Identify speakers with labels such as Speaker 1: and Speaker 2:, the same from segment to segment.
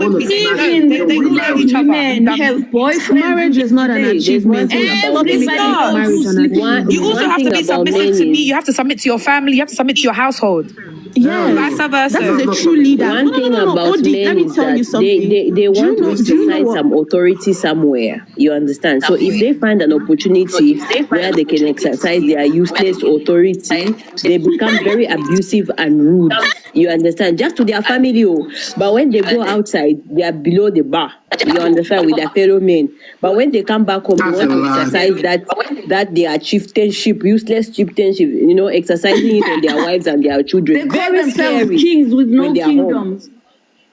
Speaker 1: Even
Speaker 2: they all know each other.
Speaker 1: men have boyfriends.
Speaker 3: Marriage is not an achievement.
Speaker 1: Everybody
Speaker 3: Marriage an achievement.
Speaker 2: You also have to be submissive to me. You have to submit to your family. You have to submit to your household.
Speaker 3: Yes,
Speaker 2: Vice versa.
Speaker 3: that is a true leader.
Speaker 4: One thing about
Speaker 3: Odi, let
Speaker 4: men
Speaker 3: me
Speaker 4: is
Speaker 3: tell you
Speaker 4: that
Speaker 3: something.
Speaker 4: they want to
Speaker 3: do you know
Speaker 4: exercise
Speaker 3: what?
Speaker 4: some authority somewhere. You understand? So if they find an opportunity where they can exercise their useless authority, they become very abusive and rude. You understand? Just to their family. But when they go outside, they are below the bar. You understand? With their fellow men. But when they come back home, they want to exercise that their chieftainship, useless chieftainship, exercising it on their wives and their children.
Speaker 1: They call themselves kings with no kingdoms.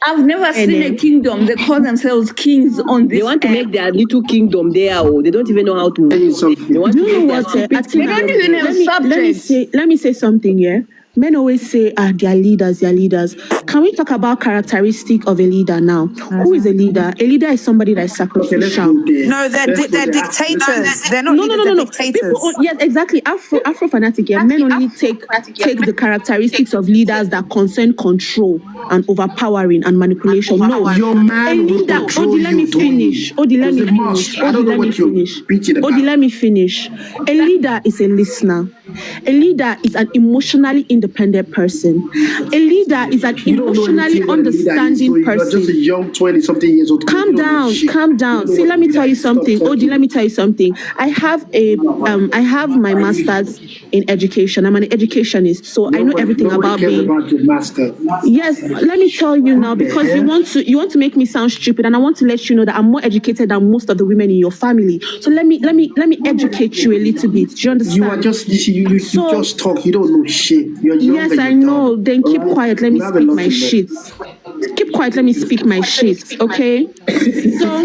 Speaker 1: I've never seen a kingdom. They call themselves kings on this.
Speaker 4: They want to make their little kingdom there. They don't even know how to. They want to make their stupid.
Speaker 1: They don't even have subjects.
Speaker 3: Let me say something, yeah? Men always say, they are leaders, they are leaders. Can we talk about characteristic of a leader now? Who is a leader? A leader is somebody that is sacrificial.
Speaker 2: No, they're dictators. They're not leaders, they're dictators.
Speaker 3: People, yes, exactly. Afro fanatic, yeah. Men only take the characteristics of leaders that concern control and overpowering and manipulation. No,
Speaker 5: your man
Speaker 3: a leader. Odi, let me finish. Odi, let me finish. A leader is a listener. A leader is an emotionally independent person. A leader is an emotionally understanding person.
Speaker 5: You're just a young 20-something years old.
Speaker 3: Calm down. See, let me tell you something. Odi, let me tell you something. I have my master's in education. I'm an educationist, so I know everything about being.
Speaker 5: Your master.
Speaker 3: Yes, let me tell you now, because you want to make me sound stupid, and I want to let you know that I'm more educated than most of the women in your family. So let me educate you a little bit. Do you understand?
Speaker 5: You are just you just talk. You don't know shit. You're young.
Speaker 3: Yes, I know. Then keep quiet. Let me speak my shit. Keep quiet. Let me speak my shit. Okay. So,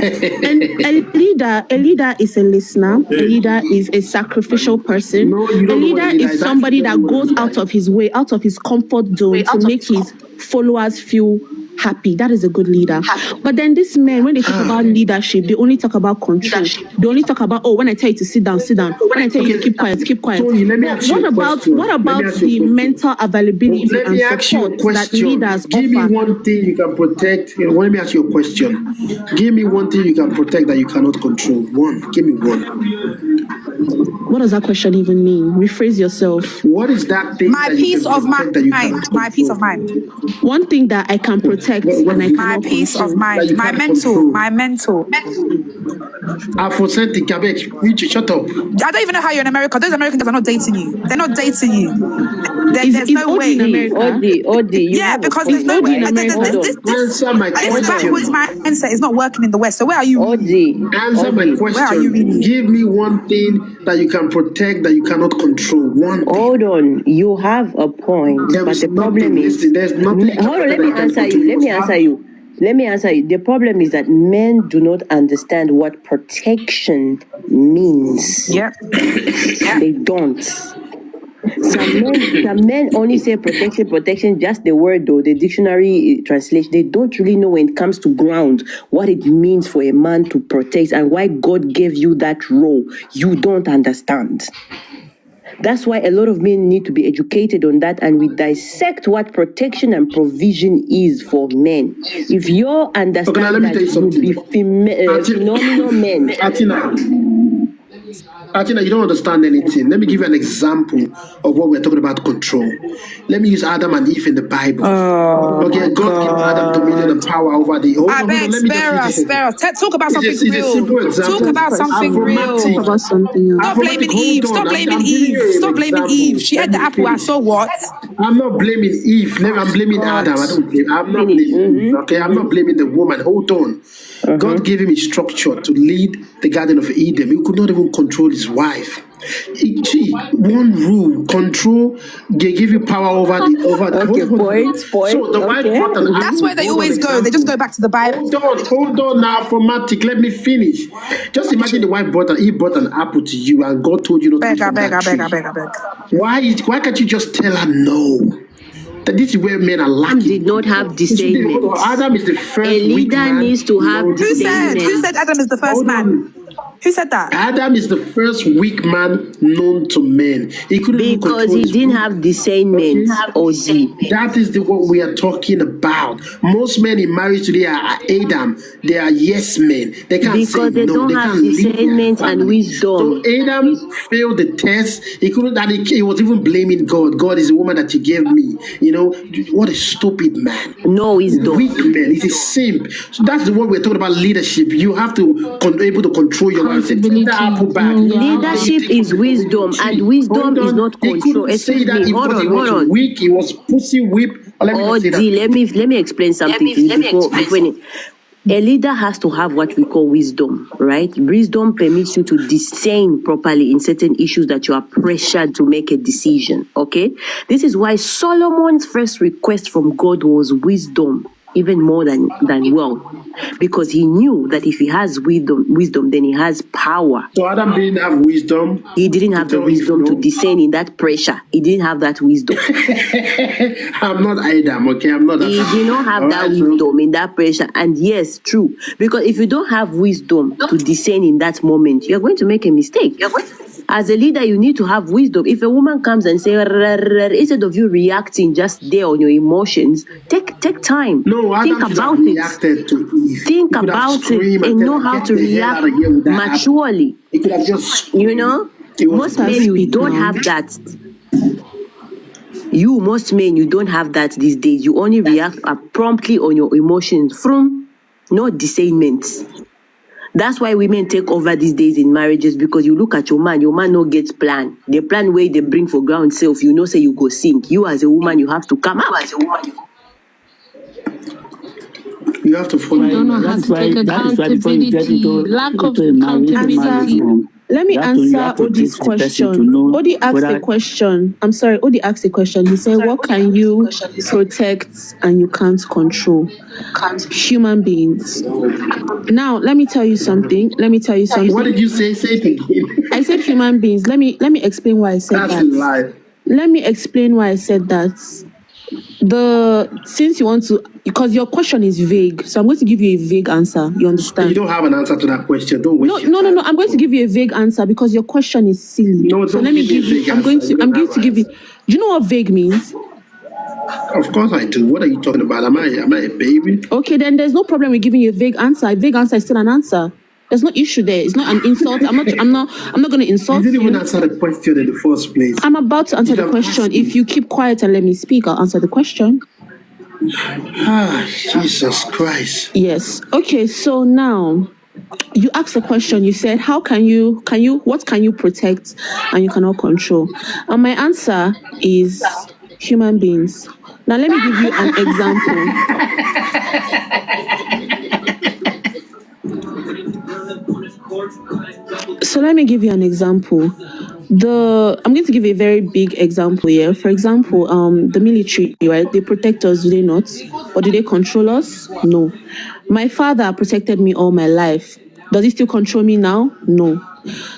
Speaker 3: a leader is a listener. A leader is a sacrificial person.
Speaker 5: No, you don't
Speaker 3: a leader
Speaker 5: know
Speaker 3: is somebody that goes out of his way, out of his comfort zone to make his followers feel happy. That is a good leader. But then these men, when they talk about leadership, they only talk about control. They only talk about, when I tell you to sit down. When I tell you to keep quiet.
Speaker 5: Tony,
Speaker 3: What about the mental availability and support that leaders
Speaker 5: Give
Speaker 3: offer?
Speaker 5: me one thing you can protect. Let me ask you a question. Give me one thing you can protect that you cannot control. One. Give me one.
Speaker 3: What does that question even mean? Rephrase yourself.
Speaker 5: What is that thing?
Speaker 2: My peace of mind. My peace of mind.
Speaker 3: One thing that I can protect and I
Speaker 2: My
Speaker 3: cannot
Speaker 2: peace
Speaker 3: control.
Speaker 2: of mind. My mental.
Speaker 5: Afrocentric, shut up.
Speaker 2: I don't even know how you're in America. Those Americans are not dating you. They're not dating you. There's no
Speaker 3: Odi
Speaker 2: way.
Speaker 3: in America?
Speaker 4: Odi,
Speaker 2: Yeah, because there's no way.
Speaker 5: Answer my
Speaker 2: This
Speaker 5: question.
Speaker 2: backwards mindset is not working in the West. So where are you?
Speaker 4: Odi,
Speaker 5: Answer my question.
Speaker 2: Where are you really?
Speaker 5: Give me one thing that you can protect that you cannot control. One thing.
Speaker 4: hold on. You have a point,
Speaker 5: There
Speaker 4: but
Speaker 5: is
Speaker 4: the problem
Speaker 5: nothing.
Speaker 4: is.
Speaker 5: Listen, there's nothing.
Speaker 4: Hold on. Let me answer you. The problem is that men do not understand what protection means.
Speaker 2: Yep.
Speaker 4: They don't. Some men only say protection, just the word though, the dictionary translation. They don't really know when it comes to ground what it means for a man to protect and why God gave you that role. You don't understand. That's why a lot of men need to be educated on that, and we dissect what protection and provision is for men. If your understanding would be phenomenal men.
Speaker 5: Atina, you don't understand anything. Let me give you an example of what we're talking about control. Let me use Adam and Eve in the Bible. God gave Adam dominion and power over the...
Speaker 2: I beg, spare us. Talk about something real. Talk about something real. Stop blaming Eve. Stop blaming Eve. She had the apple. I saw what?
Speaker 5: I'm not blaming Eve. I'm blaming Adam. I'm not blaming Eve. Okay, I'm not blaming the woman. Hold on. God gave him a structure to lead the Garden of Eden. He could not even control his wife. One rule, control. They give you power over the.
Speaker 4: Okay, point.
Speaker 5: So the wife brought an
Speaker 2: That's where they always go. They just go back to the Bible.
Speaker 5: Hold on now, formatic. Let me finish. Just imagine the wife brought an apple to you, and God told you not to eat from that tree. Why can't you just tell her no? That this is where men are lacking.
Speaker 4: Adam did not have discernment.
Speaker 5: Adam is the first.
Speaker 4: A leader needs to have discernment.
Speaker 2: Who said Adam is the first man? Who said that?
Speaker 5: Adam is the first weak man known to men. He couldn't even
Speaker 4: Because
Speaker 5: control
Speaker 4: he
Speaker 5: his
Speaker 4: didn't
Speaker 5: will.
Speaker 4: have discernment, OG.
Speaker 5: That is what we are talking about. Most men in marriage today are Adam. They are yes men. They can't say
Speaker 4: Because they
Speaker 5: no.
Speaker 4: don't
Speaker 5: They
Speaker 4: have
Speaker 5: can't lead their
Speaker 4: discernment and
Speaker 5: family.
Speaker 4: wisdom.
Speaker 5: So Adam failed the test. He couldn't, and he was even blaming God. God is the woman that you gave me. You know, what a stupid man.
Speaker 4: No wisdom.
Speaker 5: Weak man. He's a simp. So that's what we're talking about. Leadership. You have to able to control your wife. Take the apple back.
Speaker 4: Leadership is wisdom, and wisdom is not
Speaker 5: He
Speaker 4: control.
Speaker 5: couldn't say
Speaker 4: Excuse
Speaker 5: that
Speaker 4: me,
Speaker 5: because he
Speaker 4: hold
Speaker 5: was
Speaker 4: on.
Speaker 5: weak. He was pussy whip. Let me not say that.
Speaker 4: Let me explain something to you before. A leader has to have what we call wisdom, right? Wisdom permits you to discern properly in certain issues that you are pressured to make a decision, okay? This is why Solomon's first request from God was wisdom, even more than wealth, because he knew that if he has wisdom, then he has power.
Speaker 5: So Adam didn't have wisdom.
Speaker 4: He didn't have the wisdom to discern in that pressure. He didn't have that wisdom.
Speaker 5: I'm not Adam, okay? I'm not.
Speaker 4: He did not have that wisdom in that pressure. And yes, true. Because if you don't have wisdom to discern in that moment, you're going to make a mistake. As a leader, you need to have wisdom. If a woman comes and says, instead of you reacting just there on your emotions, take time.
Speaker 5: No,
Speaker 4: think about it. Think about it and know how to react maturely.
Speaker 5: He could have just,
Speaker 4: most men, you don't have that. Most men, you don't have that these days. You only react promptly on your emotions from no discernment. That's why women take over these days in marriages, because you look at your man no gets plan. The plan where they bring for ground self, say you go sink. You as a woman, you have to come out.
Speaker 5: You have to follow.
Speaker 6: You don't know how to take accountability. Lack of accountability.
Speaker 3: Let me answer Odi's question. Odi asked a question. I'm sorry, Odi asked a question. He said, what can you protect and you can't control? Human beings. Now, let me tell you something.
Speaker 5: What did you say? Say it again.
Speaker 3: I said human beings. Let me explain why I said
Speaker 5: That's
Speaker 3: that.
Speaker 5: a lie.
Speaker 3: Let me explain why I said that. Since you want to, because your question is vague, so I'm going to give you a vague answer. You understand?
Speaker 5: You don't have an answer to that question. Don't waste
Speaker 3: No. I'm going to give you a vague answer because your question is silly.
Speaker 5: No,
Speaker 3: so let me give you. I'm going to give you. Do you know what vague means?
Speaker 5: Of course I do. What are you talking about? Am I a baby?
Speaker 3: Okay, then there's no problem with giving you a vague answer. A vague answer is still an answer. There's no issue there. It's not an insult. I'm not going to insult you.
Speaker 5: You didn't even answer the question in the first place.
Speaker 3: I'm about to answer the question. If you keep quiet and let me speak, I'll answer the question.
Speaker 5: Jesus Christ.
Speaker 3: Yes. Okay, so now you asked the question. You said, what can you protect and you cannot control? And my answer is human beings. Now let me give you an example. So let me give you an example. I'm going to give you a very big example here. For example, the military, right? They protect us, do they not? Or do they control us? No. My father protected me all my life. Does he still control me now? No.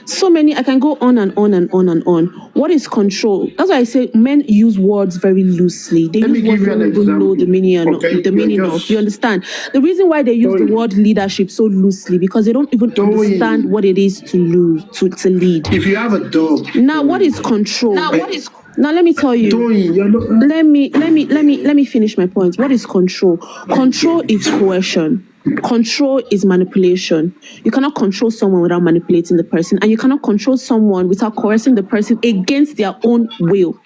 Speaker 3: So many, I can go on and on and on and on. What is control? That's why I say men use words very loosely. They use words they don't even know the meaning of. You understand? The reason why they use the word leadership so loosely, because they don't even understand what it is to lead.
Speaker 5: If you have a dog.
Speaker 3: Now, what is control? Now, let me tell you. Let me finish my point. What is control? Control is coercion. Control is manipulation. You cannot control someone without manipulating the person, and you cannot control someone without coercing the person against their own will.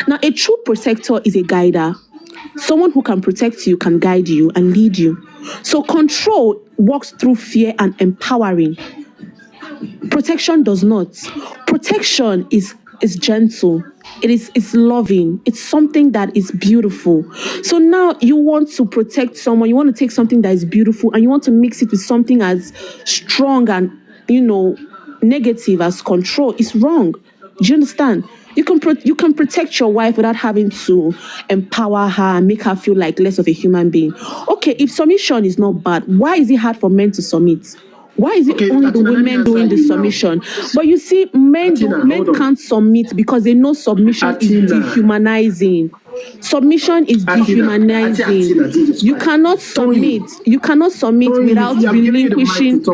Speaker 3: Now, a true protector is a guider. Someone who can protect you can guide you and lead you. So control works through fear and empowering. Protection does not. Protection is gentle. It's loving. It's something that is beautiful. So now you want to protect someone. You want to take something that is beautiful and you want to mix it with something as strong and, negative as control. It's wrong. Do you understand? You can protect your wife without having to empower her and make her feel like less of a human being. Okay, if submission is not bad, why is it hard for men to submit? Why is it only the women doing the submission? But you see, men can't submit because they know submission is dehumanizing. Submission is dehumanizing. You cannot submit. You cannot submit without relinquishing.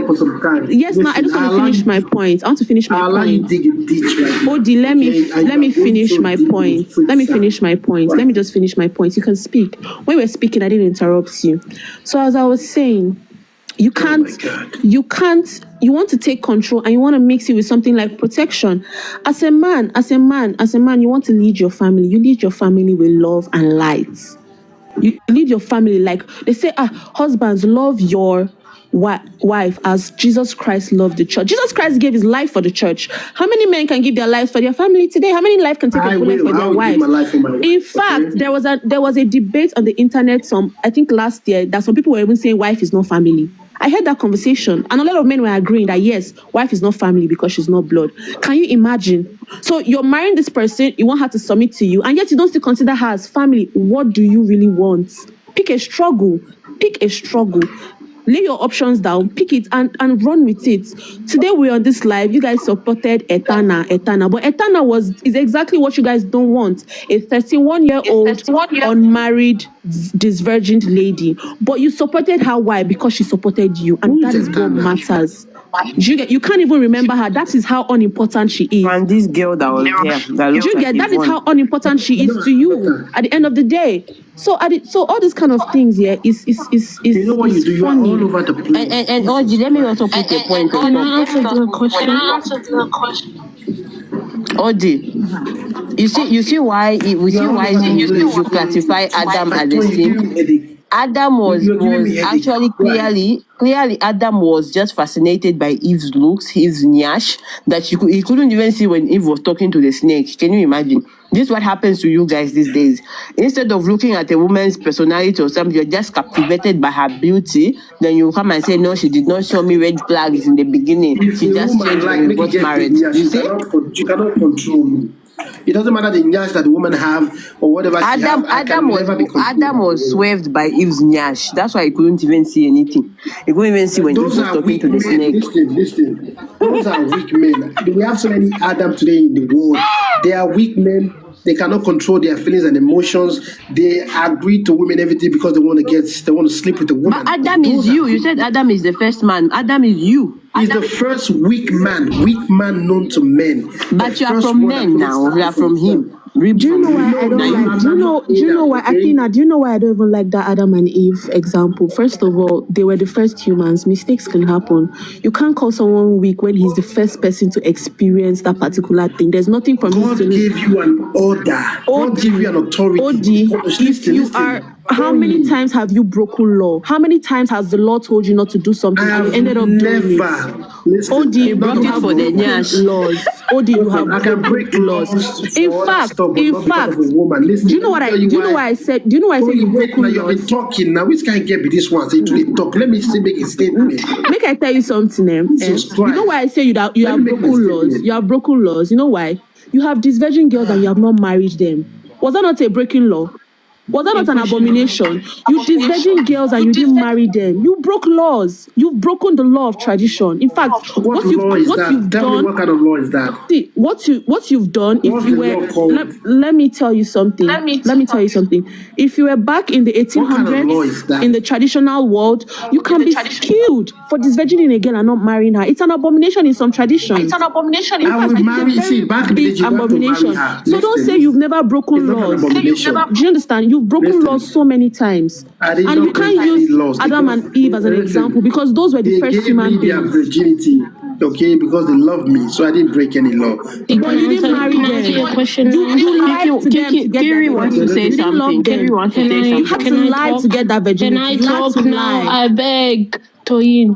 Speaker 3: Yes, ma. I just want to finish my point. I want to finish my point. Odi, let me finish my point. Let me finish my point. Let me just finish my point. You can speak. When we were speaking, I didn't interrupt you. So as I was saying, you want to take control and you want to mix it with something like protection. As a man, you want to lead your family. You lead your family with love and light. You lead your family like they say, husbands, love your wife as Jesus Christ loved the church. Jesus Christ gave his life for the church. How many men can give their lives for their family today? How many lives can take a bullet for their wife? In fact, there was a debate on the internet I think last year that some people were even saying wife is not family. I heard that conversation and a lot of men were agreeing that yes, wife is not family because she's not blood. Can you imagine? So you're marrying this person, you want her to submit to you, and yet you don't still consider her as family. What do you really want? Pick a struggle. Lay your options down, pick it and run with it. Today we're on this live. You guys supported Etana. But Etana is exactly what you guys don't want. A 31-year-old unmarried, disvirgin lady. But you supported her. Why? Because she supported you. And that is what matters. You can't even remember her. That is how unimportant she is.
Speaker 4: And this girl that was there,
Speaker 3: that is how unimportant she is to you at the end of the day. So all these kind of things here is
Speaker 5: you know what you do? You are all over the place.
Speaker 4: And Oji, let me also put a point.
Speaker 6: Can I answer the question?
Speaker 4: Oji, you see why you classify Adam as a sin? Adam was actually clearly Adam was just fascinated by Eve's looks, Eve's nyash, that he couldn't even see when Eve was talking to the snake. Can you imagine? This is what happens to you guys these days. Instead of looking at a woman's personality or something, you're just captivated by her beauty. Then you come and say, no, she did not show me red flags in the beginning. She just changed when we got married. You see?
Speaker 5: You cannot control me. It doesn't matter the nyash that the woman have or whatever
Speaker 4: Adam was swerved by Eve's nyash. That's why he couldn't even see anything. He couldn't even see when Eve was talking to the snake.
Speaker 5: Listen. Those are weak men. We have so many Adam today in the world. They are weak men. They cannot control their feelings and emotions. They agree to women everything because they want to sleep with the woman.
Speaker 4: But Adam is you. You said Adam is the first man. Adam is you.
Speaker 5: He's the first weak man known to men.
Speaker 4: But you are from men now. We are from him.
Speaker 3: Do you know why I don't like? Do you know why, Athena? Do you know why I don't even like that Adam and Eve example? First of all, they were the first humans. Mistakes can happen. You can't call someone weak when he's the first person to experience that particular thing. There's nothing from
Speaker 5: God gave you an order. God gave you an authority.
Speaker 3: How many times have you broken law? How many times has the law told you not to do something and you ended up doing it?
Speaker 4: Odi, brought it for the nyash.
Speaker 3: Laws. Odi, you have broken laws. In fact, do you know why I said you broken laws?
Speaker 5: You've been talking now. Which can't get me this one? Say to talk. Let me see, make a statement.
Speaker 3: Make I tell you something. You know why I say you have broken laws? You have broken laws. You know why? You have these virgin girls and you have not married them. Was that not a breaking law? Was that not an abomination? You disvirgin girls and you didn't marry them. You broke laws. You've broken the law of tradition. In fact, what you've done.
Speaker 5: What kind of law is that?
Speaker 3: See, what you've done. If you were, let me tell you something. Let me tell you something. If you were back in the 1800s, in the traditional world, you can be killed for disvirgining a girl and not marrying her. It's an abomination in some traditions. It's an abomination. In fact, it's a very big abomination. So don't say you've never broken laws. Do you understand? You've broken laws so many times. And you can't use Adam and Eve as an example because those were the first human beings.
Speaker 5: Their virginity, okay, because they loved me, so I didn't break any law.
Speaker 3: But you didn't marry them. You lied to them to get
Speaker 4: Gary wants to say something. Gary wants to say something.
Speaker 3: You have to lie to get that virginity.
Speaker 6: Can I talk now? I beg, Toyin.